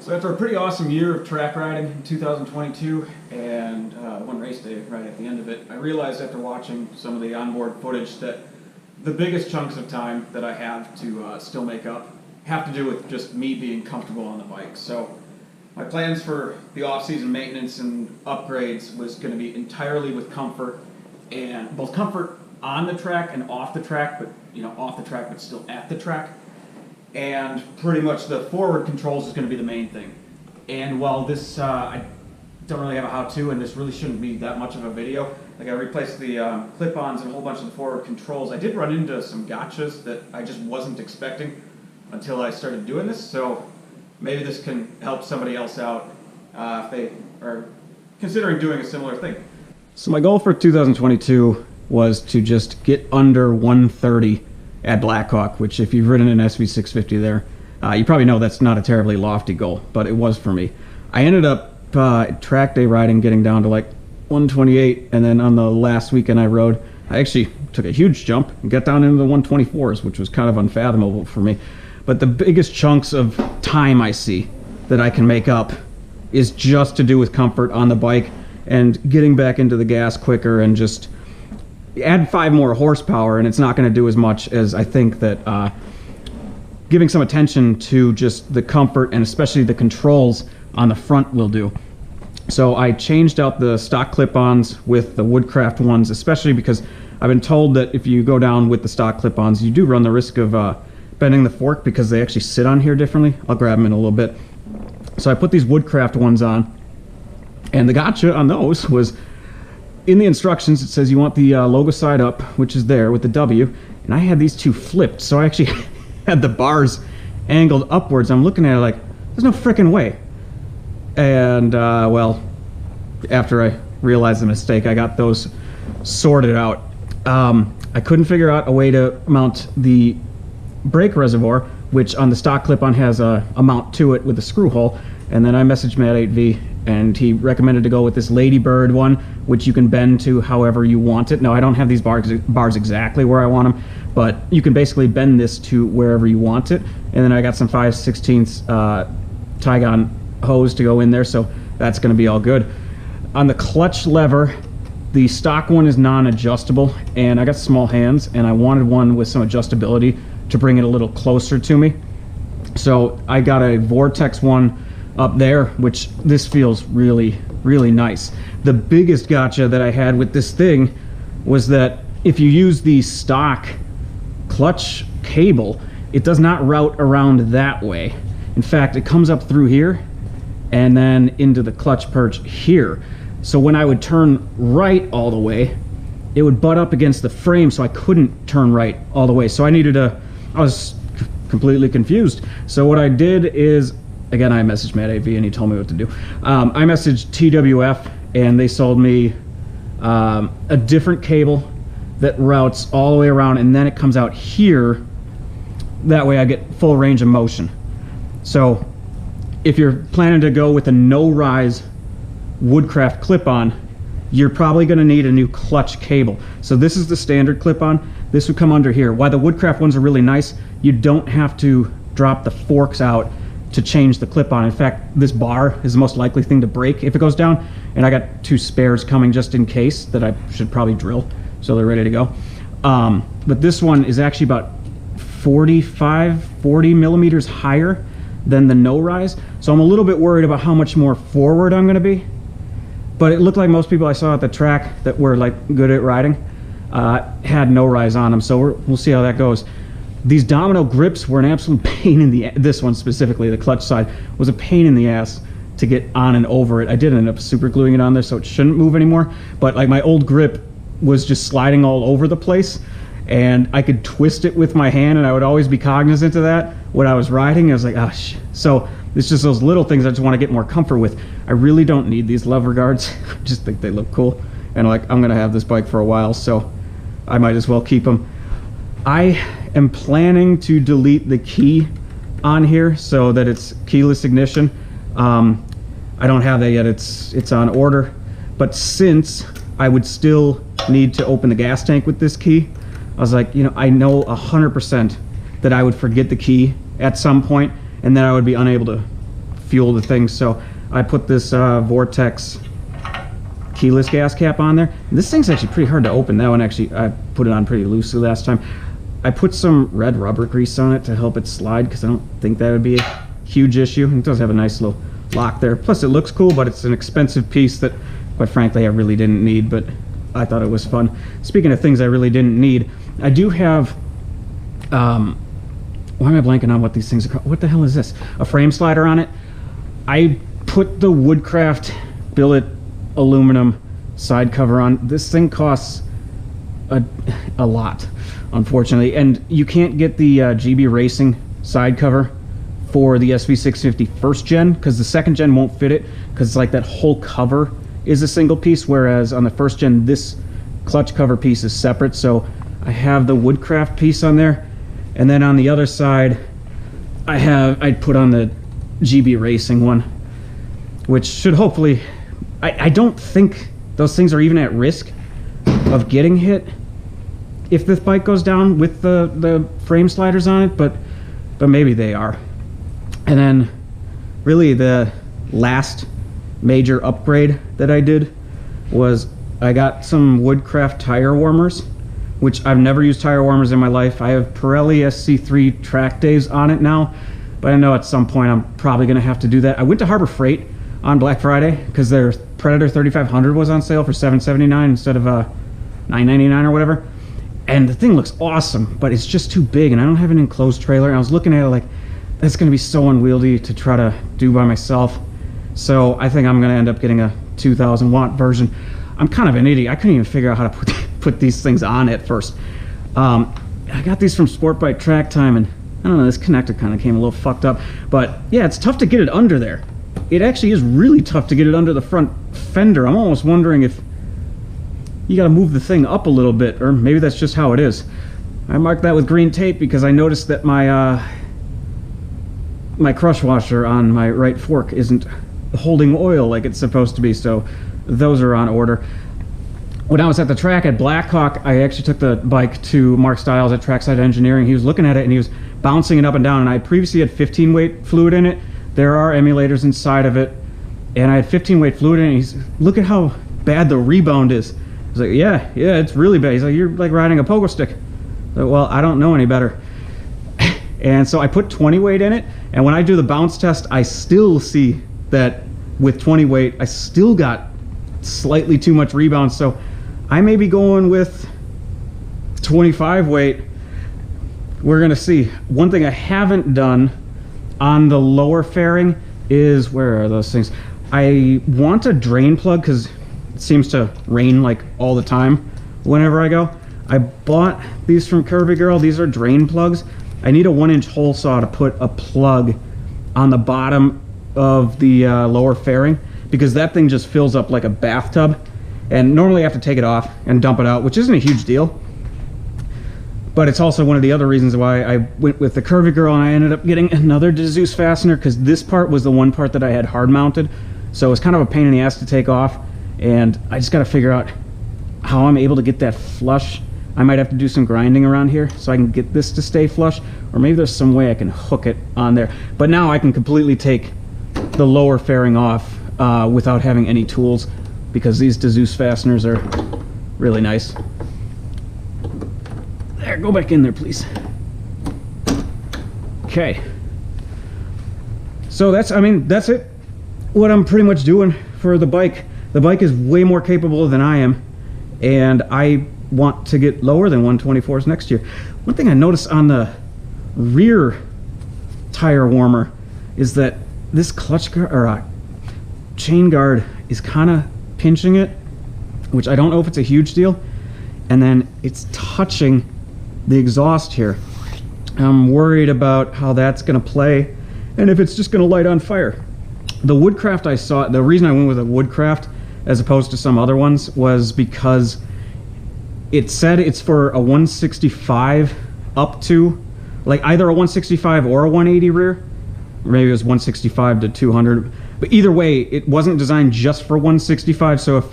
So after a pretty awesome year of track riding in 2022 and one race day right at the end of it, I realized after watching some of the onboard footage that the biggest chunks of time that I have to still make up have to do with just me being comfortable on the bike. So my plans for the off-season maintenance and upgrades was going to be entirely with comfort, and both comfort on the track and off the track, but off the track but still at the track. And pretty much the forward controls is going to be the main thing. And while this, I don't really have a how-to, and this really shouldn't be that much of a video, like I replaced the clip-ons and a whole bunch of the forward controls. I did run into some gotchas that I just wasn't expecting until I started doing this, so maybe this can help somebody else out if they are considering doing a similar thing. So my goal for 2022 was to just get under 130 at Blackhawk, which if you've ridden an SV650 there, you probably know that's not a terribly lofty goal, but it was for me. I ended up track day riding getting down to like 128, and then on the last weekend I rode, I actually took a huge jump and got down into the 124s, which was kind of unfathomable for me. But the biggest chunks of time I see that I can make up is just to do with comfort on the bike and getting back into the gas quicker, and just add 5 more horsepower, and it's not going to do as much as I think that giving some attention to just the comfort and especially the controls on the front will do. So I changed out the stock clip-ons with the Woodcraft ones, especially because I've been told that if you go down with the stock clip-ons, you do run the risk of bending the fork because they actually sit on here differently. I'll grab them in a little bit. So I put these Woodcraft ones on, and the gotcha on those was, in the instructions, it says you want the logo side up, which is there with the W, and I had these two flipped, so I actually had the bars angled upwards. I'm looking at it like, there's no frickin' way. And, well, after I realized the mistake, I got those sorted out. I couldn't figure out a way to mount the brake reservoir, which on the stock clip-on has a mount to it with a screw hole, and then I messaged Matt 8V, and he recommended to go with this Ladybird one, which you can bend to however you want it. Now, I don't have these bars exactly where I want them, but you can basically bend this to wherever you want it. And then I got some 5/16 Tygon hose to go in there, so that's going to be all good. On the clutch lever, the stock one is non-adjustable, and I got small hands, and I wanted one with some adjustability to bring it a little closer to me. So I got a Vortex one up there, which this feels really, really nice. The biggest gotcha that I had with this thing was that if you use the stock clutch cable, it does not route around that way. In fact, it comes up through here and then into the clutch perch here. So when I would turn right all the way, it would butt up against the frame, so I couldn't turn right all the way. So I was completely confused. So what I did is, again, I messaged Matt AV and he told me what to do. I messaged TWF and they sold me a different cable that routes all the way around, and then it comes out here. That way I get full range of motion. So if you're planning to go with a no-rise Woodcraft clip-on, you're probably going to need a new clutch cable. So this is the standard clip-on. This would come under here. Why the Woodcraft ones are really nice, you don't have to drop the forks out to change the clip-on. In fact, this bar is the most likely thing to break if it goes down, and I got 2 spares coming just in case that I should probably drill, so they're ready to go. But this one is actually about 40 millimeters higher than the no-rise, so I'm a little bit worried about how much more forward I'm going to be. But it looked like most people I saw at the track that were like good at riding had no-rise on them, so we'll see how that goes. These Domino Grips were an absolute pain in the ass. This one specifically, the clutch side, was a pain in the ass to get on and over it. I did end up super gluing it on there so it shouldn't move anymore, but like my old grip was just sliding all over the place, and I could twist it with my hand, and I would always be cognizant of that when I was riding. I was like, oh, so it's just those little things I just want to get more comfort with. I really don't need these lever guards. I just think they look cool, and like I'm gonna have this bike for a while, so I might as well keep them. I am planning to delete the key on here so that it's keyless ignition. I don't have that yet. It's on order, but since I would still need to open the gas tank with this key, I was like, I know 100% that I would forget the key at some point, and then I would be unable to fuel the thing. So I put this Vortex keyless gas cap on there. And this thing's actually pretty hard to open. That one actually, I put it on pretty loosely last time. I put some red rubber grease on it to help it slide because I don't think that would be a huge issue. It does have a nice little lock there. Plus it looks cool, but it's an expensive piece that, quite frankly, I really didn't need, but I thought it was fun. Speaking of things I really didn't need, I do have, why am I blanking on what these things are called? What the hell is this? A frame slider on it. I put the Woodcraft billet aluminum side cover on. This thing costs a lot, unfortunately, and you can't get the GBRacing side cover for the SV650 first gen because the second gen won't fit it because it's like that whole cover is a single piece, whereas on the first gen this clutch cover piece is separate. So I have the Woodcraft piece on there, and then on the other side I put on the GBRacing one, which should hopefully, I don't think those things are even at risk of getting hit if this bike goes down with the frame sliders on it, but maybe they are. And then really the last major upgrade that I did was I got some Woodcraft tire warmers, which I've never used tire warmers in my life. I have Pirelli SC3 track days on it now, but I know at some point I'm probably gonna have to do that. I went to Harbor Freight on Black Friday because their Predator 3500 was on sale for $779 instead of $999 or whatever. And the thing looks awesome, but it's just too big and I don't have an enclosed trailer. And I was looking at it like, that's gonna be so unwieldy to try to do by myself. So I think I'm gonna end up getting a 2000 watt version. I'm kind of an idiot. I couldn't even figure out how to put these things on at first. I got these from Sportbike Track Time, and I don't know, this connector kind of came a little fucked up. But yeah, it's tough to get it under there. It actually is really tough to get it under the front fender. I'm almost wondering if you gotta move the thing up a little bit, or maybe that's just how it is. I marked that with green tape because I noticed that my my crush washer on my right fork isn't holding oil like it's supposed to be, so those are on order. When I was at the track at Blackhawk, I actually took the bike to Mark Stiles at Trackside Engineering. He was looking at it and he was bouncing it up and down, and I previously had 15 weight fluid in it. There are emulators inside of it, and I had 15 weight fluid in it, and he's, look at how bad the rebound is. I was like, yeah, it's really bad. He's like, you're like riding a pogo stick. Like, well, I don't know any better. And so I put 20 weight in it, and when I do the bounce test, I still see that with 20 weight, I still got slightly too much rebound. So I may be going with 25 weight. We're gonna see. One thing I haven't done on the lower fairing is, where are those things? I want a drain plug because it seems to rain like all the time whenever I go. I bought these from Curvy Girl. These are drain plugs. I need a 1-inch hole saw to put a plug on the bottom of the lower fairing because that thing just fills up like a bathtub, and normally I have to take it off and dump it out, which isn't a huge deal, but it's also one of the other reasons why I went with the Curvy Girl, and I ended up getting another Zeus fastener because this part was the one part that I had hard mounted, so it was kind of a pain in the ass to take off, and I just got to figure out how I'm able to get that flush. I might have to do some grinding around here so I can get this to stay flush, or maybe there's some way I can hook it on there. But now I can completely take the lower fairing off without having any tools because these Zeus fasteners are really nice. There, go back in there, please. Okay. So that's it. What I'm pretty much doing for the bike. The bike is way more capable than I am, and I want to get lower than 124s next year. One thing I noticed on the rear tire warmer is that this clutch guard or chain guard is kind of pinching it, which I don't know if it's a huge deal, and then it's touching the exhaust here. I'm worried about how that's going to play and if it's just going to light on fire. The Woodcraft I saw, the reason I went with a Woodcraft as opposed to some other ones was because it said it's for a 165 up to, like either a 165 or a 180 rear. Maybe it was 165 to 200. But either way, it wasn't designed just for 165. So if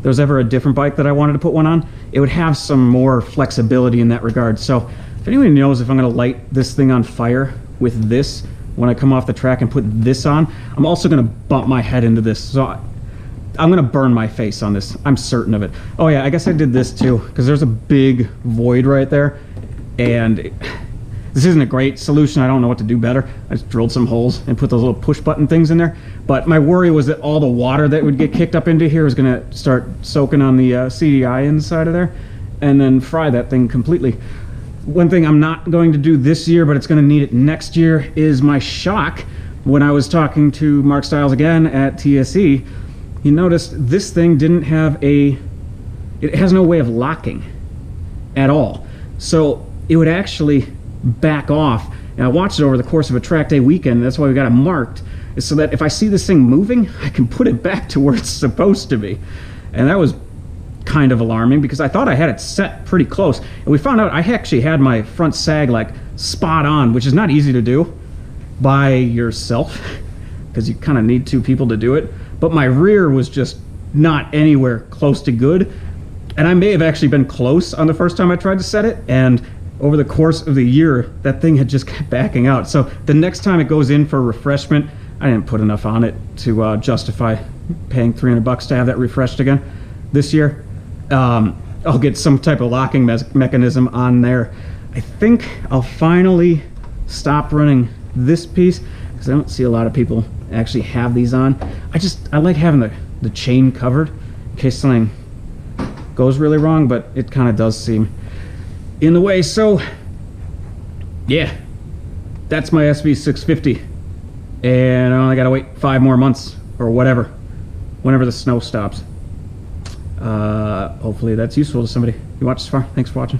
there was ever a different bike that I wanted to put one on, it would have some more flexibility in that regard. So if anyone knows if I'm going to light this thing on fire with this, when I come off the track and put this on, I'm also going to bump my head into this. So I'm going to burn my face on this. I'm certain of it. Oh yeah, I guess I did this too, because there's a big void right there. And this isn't a great solution. I don't know what to do better. I just drilled some holes and put those little push button things in there. But my worry was that all the water that would get kicked up into here was going to start soaking on the CDI inside of there and then fry that thing completely. One thing I'm not going to do this year, but it's going to need it next year, is my shock. When I was talking to Mark Stiles again at TSE, he noticed this thing didn't have it has no way of locking at all. So it would actually back off. And I watched it over the course of a track day weekend. That's why we got it marked, is so that if I see this thing moving, I can put it back to where it's supposed to be. And that was kind of alarming because I thought I had it set pretty close. And we found out I actually had my front sag like spot on, which is not easy to do by yourself because you kind of need two people to do it. But my rear was just not anywhere close to good. And I may have actually been close on the first time I tried to set it. And over the course of the year, that thing had just kept backing out. So the next time it goes in for refreshment, I didn't put enough on it to justify paying $300 to have that refreshed again. This year, I'll get some type of locking mechanism on there. I think I'll finally stop running this piece because I don't see a lot of people actually have these on. I like having the chain covered in case something goes really wrong, but it kind of does seem in the way. So yeah, that's my SV650, and I only gotta wait 5 more months or whatever, whenever the snow stops. Hopefully that's useful to somebody. You watched this far. Thanks for watching.